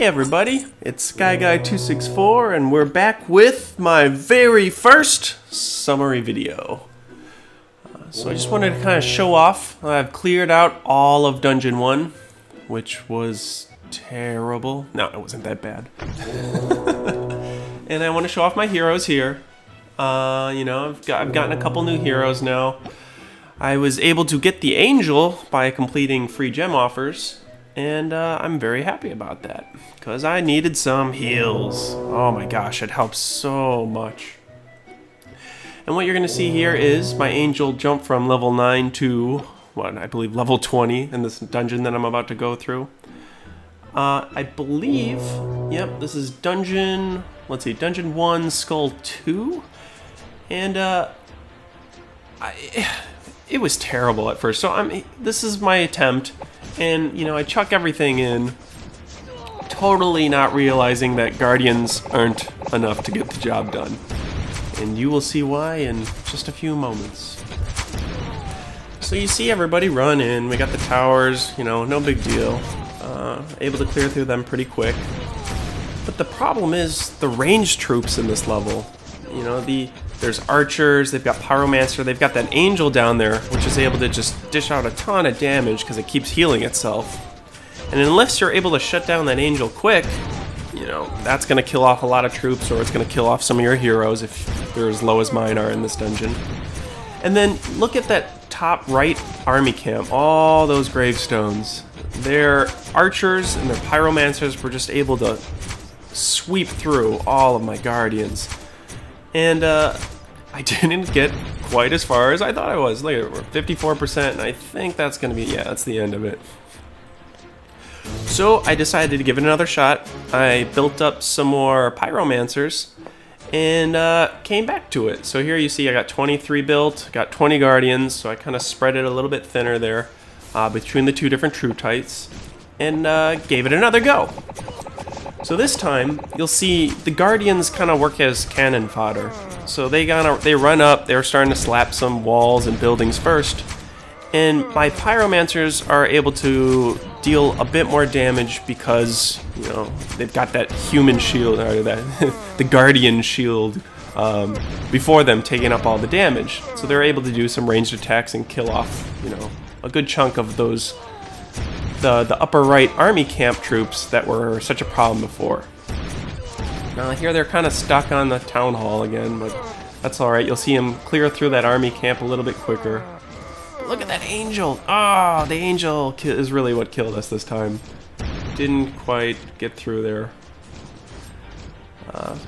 Hey everybody, it's SkyGuy264 and we're back with my very first summary video. So I just wanted to kind of show off. I've cleared out all of Dungeon 1, which was terrible. No, it wasn't that bad. And I want to show off my heroes here. You know, I've gotten a couple new heroes now. I was able to get the Angel by completing free gem offers. And I'm very happy about that, because I needed some heals. Oh my gosh, it helps so much. And what you're going to see here is my Angel jump from level 9 to, what, I believe level 20 in this dungeon that I'm about to go through. I believe, yep, this is dungeon, let's see, dungeon 1, skull 2. And it was terrible at first, so this is my attempt. And, you know, I chuck everything in, totally not realizing that Guardians aren't enough to get the job done. And you will see why in just a few moments. So you see everybody run in, we got the towers, you know, no big deal. Able to clear through them pretty quick. But the problem is the ranged troops in this level. You know, there's archers, they've got pyromancer, they've got that angel down there, which is able to just dish out a ton of damage because it keeps healing itself. And unless you're able to shut down that angel quick, you know, that's going to kill off a lot of troops, or it's going to kill off some of your heroes if they're as low as mine are in this dungeon. And then look at that top right army camp, all those gravestones. Their archers and their pyromancers were just able to sweep through all of my guardians. And I didn't get quite as far as I thought I was. Look at it, 54%, and I think that's going to be, yeah, that's the end of it. So I decided to give it another shot. I built up some more pyromancers and came back to it. So here you see I got 23 built, got 20 guardians, so I kind of spread it a little bit thinner there between the two different troop types, and gave it another go. So this time, you'll see the Guardians kind of work as cannon fodder. So they run up, they're starting to slap some walls and buildings first. And my Pyromancers are able to deal a bit more damage because, you know, they've got that human shield, or that the Guardian shield before them, taking up all the damage. So they're able to do some ranged attacks and kill off, you know, a good chunk of those the upper right army camp troops that were such a problem before. Now here they're kind of stuck on the town hall again, but that's alright. You'll see them clear through that army camp a little bit quicker. But look at that angel! Ah, the angel is really what killed us this time. Didn't quite get through there.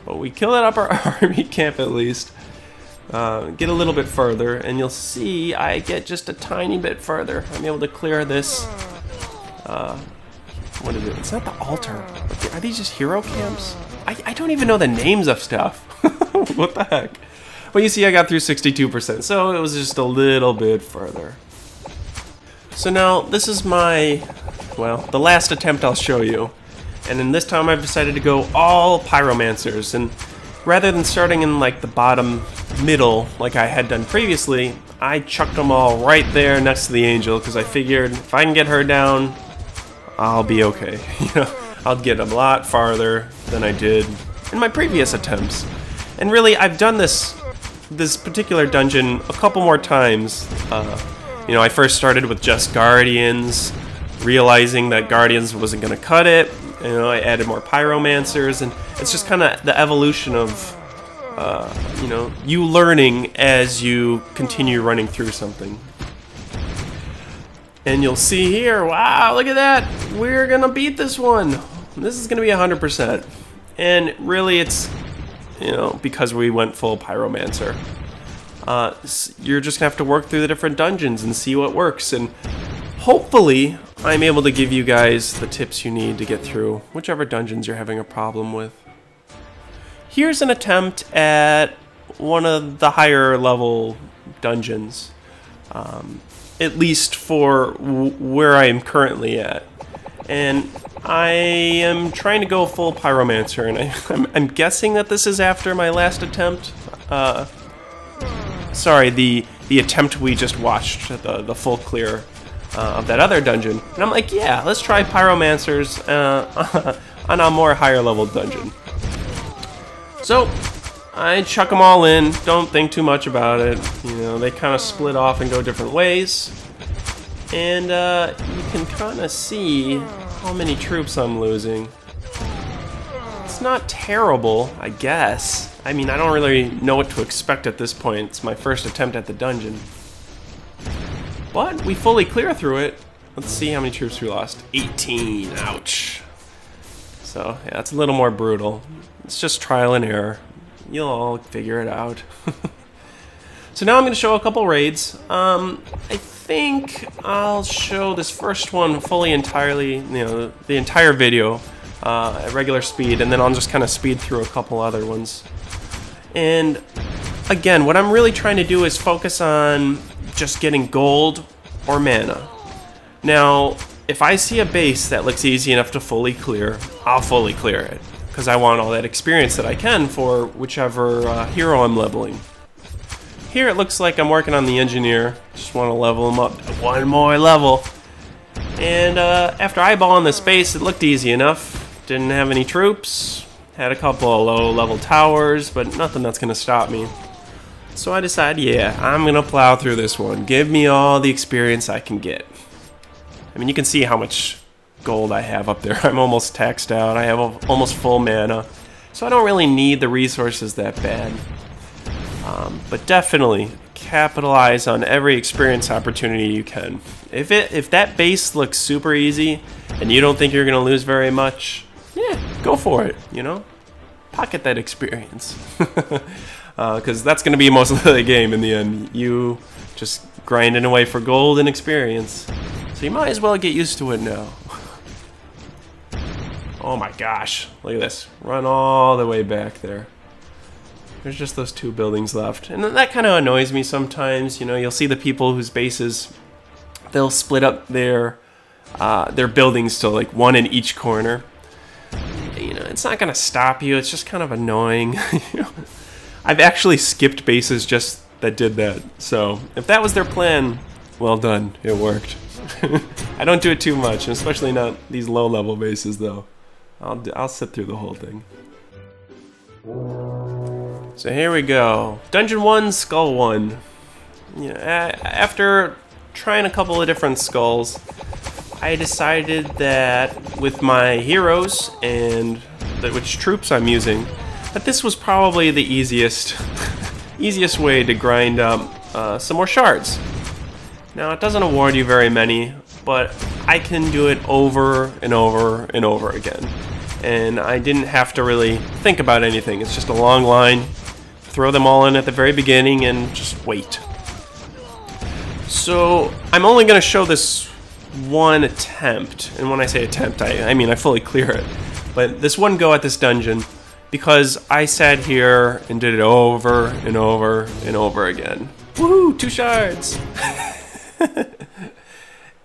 But we kill that upper army camp at least. Get a little bit further, and you'll see I get just a tiny bit further. I'm able to clear this. What is it? It's not the altar. Are these just hero camps? I don't even know the names of stuff. What the heck? Well, you see I got through 62%, so it was just a little bit further. So now, this is my, well, the last attempt I'll show you. And then this time I've decided to go all pyromancers, and rather than starting in like the bottom middle like I had done previously, I chucked them all right there next to the angel, because I figured if I can get her down, I'll be okay. You know, I'll get a lot farther than I did in my previous attempts. And really, I've done this particular dungeon a couple more times. You know, I first started with just Guardians, realizing that Guardians wasn't going to cut it. You know, I added more pyromancers, and it's just kind of the evolution of, you know, you learning as you continue running through something. And you'll see here, wow, look at that! We're gonna beat this one! This is gonna be 100%. And really it's, you know, because we went full pyromancer. You're just gonna have to work through the different dungeons and see what works, and hopefully I'm able to give you guys the tips you need to get through whichever dungeons you're having a problem with. Here's an attempt at one of the higher level dungeons. At least for where I am currently at. And I am trying to go full pyromancer, and I'm guessing that this is after my last attempt. Sorry, the attempt we just watched, the full clear of that other dungeon. And I'm like, yeah, let's try pyromancers on a more higher level dungeon. So I chuck them all in, don't think too much about it. You know, they kind of split off and go different ways. And you can kind of see how many troops I'm losing. It's not terrible, I guess. I mean, I don't really know what to expect at this point. It's my first attempt at the dungeon. But we fully clear through it. Let's see how many troops we lost. 18, ouch. So, yeah, it's a little more brutal. It's just trial and error. You'll all figure it out. So now I'm going to show a couple raids. I think I'll show this first one fully entirely, you know, the entire video at regular speed, and then I'll just kind of speed through a couple other ones. And again, what I'm really trying to do is focus on just getting gold or mana. Now, if I see a base that looks easy enough to fully clear, I'll fully clear it, because I want all that experience that I can for whichever hero I'm leveling. Here it looks like I'm working on the engineer. Just want to level him up to one more level. And after eyeballing this base, it looked easy enough. Didn't have any troops. Had a couple of low-level towers, but nothing that's going to stop me. So I decided, yeah, I'm going to plow through this one. Give me all the experience I can get. I mean, you can see how much gold I have up there. I'm almost taxed out. I have almost full mana. So I don't really need the resources that bad. But definitely capitalize on every experience opportunity you can. If that base looks super easy and you don't think you're going to lose very much, yeah, go for it, you know? Pocket that experience. Because that's going to be most of the game in the end. You just grinding away for gold and experience. So you might as well get used to it now. Oh my gosh, look at this. Run all the way back there. There's just those two buildings left. And that kind of annoys me sometimes. You know, you'll see the people whose bases, they'll split up their buildings to like one in each corner. You know, it's not going to stop you. It's just kind of annoying. You know? I've actually skipped bases just that did that. So if that was their plan, well done. It worked. I don't do it too much, especially not these low-level bases, though. I'll sit through the whole thing. So here we go. Dungeon 1, Skull 1. You know, after trying a couple of different skulls, I decided that with my heroes and which troops I'm using, that this was probably the easiest way to grind up some more shards. Now, it doesn't award you very many, but I can do it over and over and over again. And I didn't have to really think about anything. It's just a long line, throw them all in at the very beginning, and just wait. So, I'm only going to show this one attempt. And when I say attempt, I mean I fully clear it. But this one go at this dungeon, because I sat here and did it over and over and over again. Woohoo! 2 shards!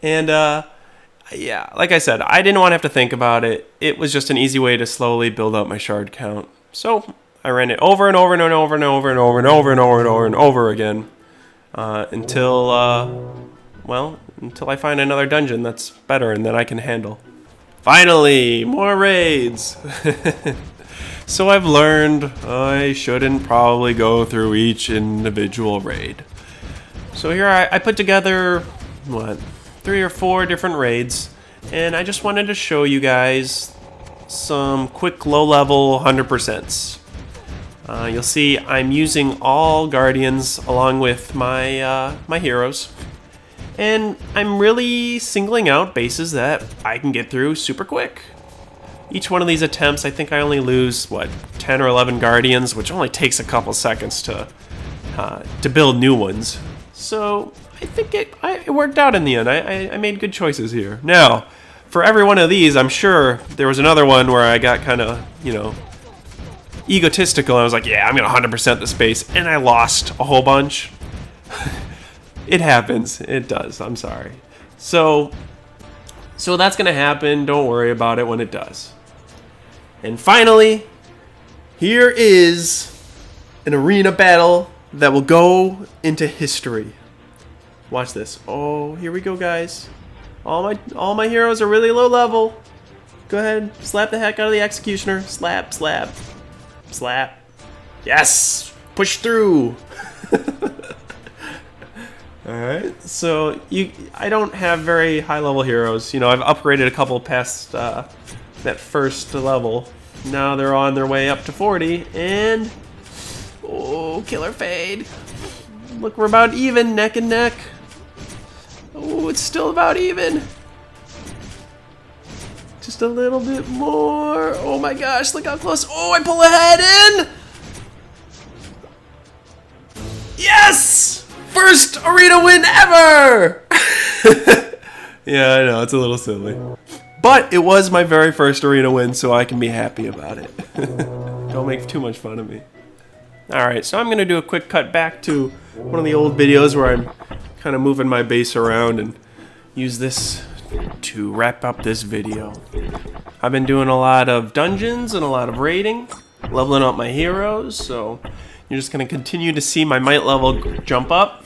And yeah, like I said, I didn't want to have to think about it. It was just an easy way to slowly build up my shard count. So I ran it over and over and over and over and over and over and over and over and over again until well, until I find another dungeon that's better and that I can handle. Finally, more raids. So I've learned I shouldn't probably go through each individual raid. So here I put together, what, 3 or 4 different raids, and I just wanted to show you guys some quick low-level 100%s. You'll see I'm using all Guardians along with my, my heroes, and I'm really singling out bases that I can get through super quick. Each one of these attempts, I think I only lose, what, 10 or 11 Guardians, which only takes a couple seconds to build new ones. So I think it worked out in the end. I made good choices here. Now, for every one of these, I'm sure there was another one where I got kind of, you know, egotistical. I was like, yeah, I'm going to 100% this base, and I lost a whole bunch. It happens. It does. I'm sorry. So that's going to happen. Don't worry about it when it does. And finally, here is an arena battle that will go into history. Watch this. Oh, here we go, guys. All my heroes are really low level. Go ahead, slap the heck out of the executioner. Slap, slap, slap. Yes! Push through! Alright, so I don't have very high level heroes. You know, I've upgraded a couple past that first level. Now they're on their way up to 40, and... Oh, Killer Fade. Look, we're about even, neck and neck. Oh, it's still about even. Just a little bit more. Oh my gosh, look how close. Oh, I pull ahead in. Yes! First arena win ever! Yeah, I know, it's a little silly. But it was my very first arena win, so I can be happy about it. Don't make too much fun of me. Alright, so I'm going to do a quick cut back to one of the old videos where I'm kind of moving my base around and use this to wrap up this video. I've been doing a lot of dungeons and a lot of raiding, leveling up my heroes, so you're just going to continue to see my might level jump up.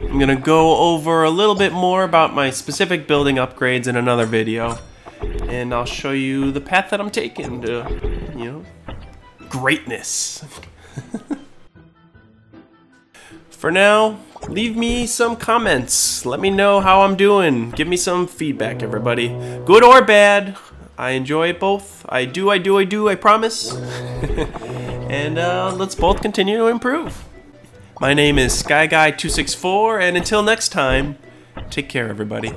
I'm going to go over a little bit more about my specific building upgrades in another video, and I'll show you the path that I'm taking to, you know, greatness. For now, leave me some comments. Let me know how I'm doing. Give me some feedback, everybody. Good or bad. I enjoy both. I do, I promise. And let's both continue to improve. My name is SkyGuy264, and until next time, take care, everybody.